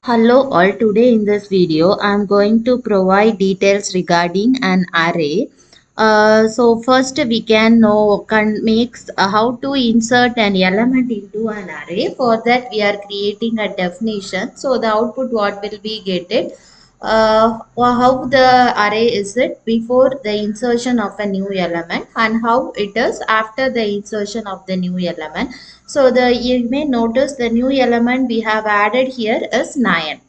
Hello all, today in this video I am going to provide details regarding an array. So first we can know how to insert an element into an array. For that we are creating a definition. So the output what will we get it? How the array is it before the insertion of a new element and how it is after the insertion of the new element. So you may notice the new element we have added here is 9.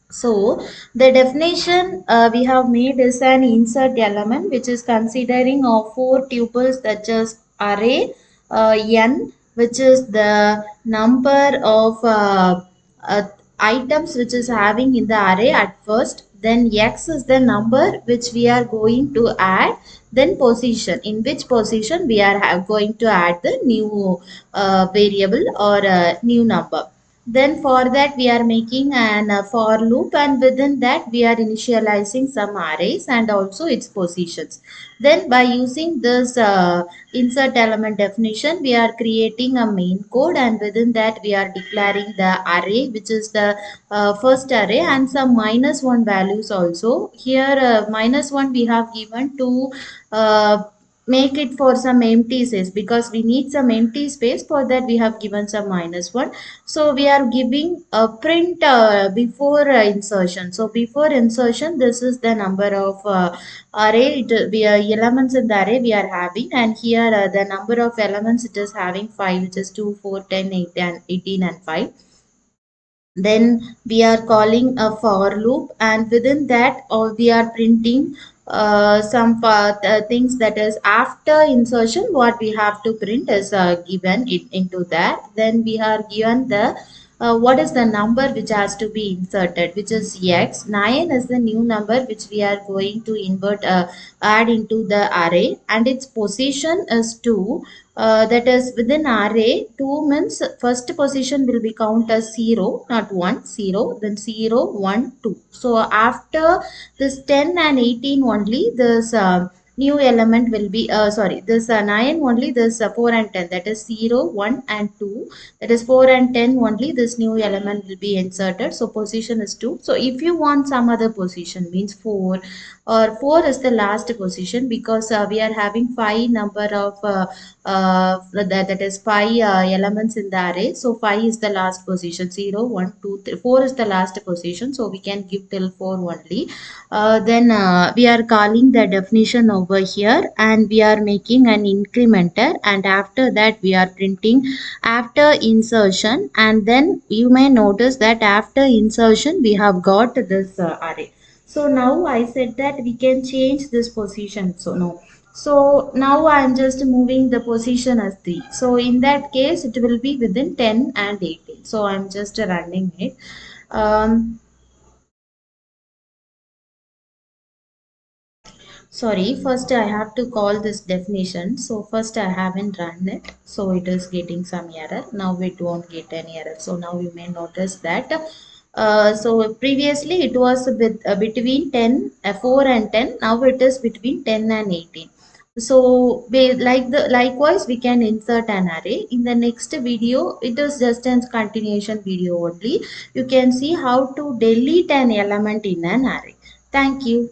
So the definition we have made is an insert element which is considering of four tuples such as array n, which is the number of uh, items which is having in the array at first. Then x is the number which we are going to add. Then position, in which position we are going to add the new variable or new number. Then for that we are making an for loop, and within that we are initializing some arrays and also its positions. Then by using this insert element definition, we are creating a main code, and within that we are declaring the array which is the first array and some -1 values also. Here -1 we have given to make it for some empty space, because we need some empty space. For that we have given some -1. So we are giving a print before insertion. So before insertion, this is the number of array we are elements in the array we are having, and here the number of elements it is having 5, which is 2, 4, 10, 8, and 18 and 5. Then we are calling a for loop, and within that we are printing some things, that is after insertion what we have to print is given into that. Then we are given the what is the number which has to be inserted, which is x. 9 is the new number which we are going to add into the array, and its position is 2. That is within array 2 means first position will be count as 0, not 1, 0, then 0, 1, 2. So after this 10 and 18 only, this new element will be this 9 only, this 4 and 10, that is 0, 1 and 2, that is 4 and 10 only, this new element will be inserted. So position is 2. So if you want some other position, means 4, or 4 is the last position, because we are having 5 number of that is 5 elements in the array. So 5 is the last position, 0, 1, 2, 3, 4 is the last position, so we can give till 4 only. Then we are calling the definition over here, and we are making an incrementer, and after that we are printing after insertion. And then you may notice that after insertion we have got this array. So now I said that we can change this position. So no. So now I am just moving the position as 3. So in that case, it will be within 10 and 18. So I am just running it. Sorry, first I have to call this definition. So first I haven't run it. So it is getting some error. Now it won't get any error. So now you may notice that. So previously it was between 10, 4 and 10. Now it is between 10 and 18. So likewise we can insert an array. In the next video, it is just a continuation video only. You can see how to delete an element in an array. Thank you.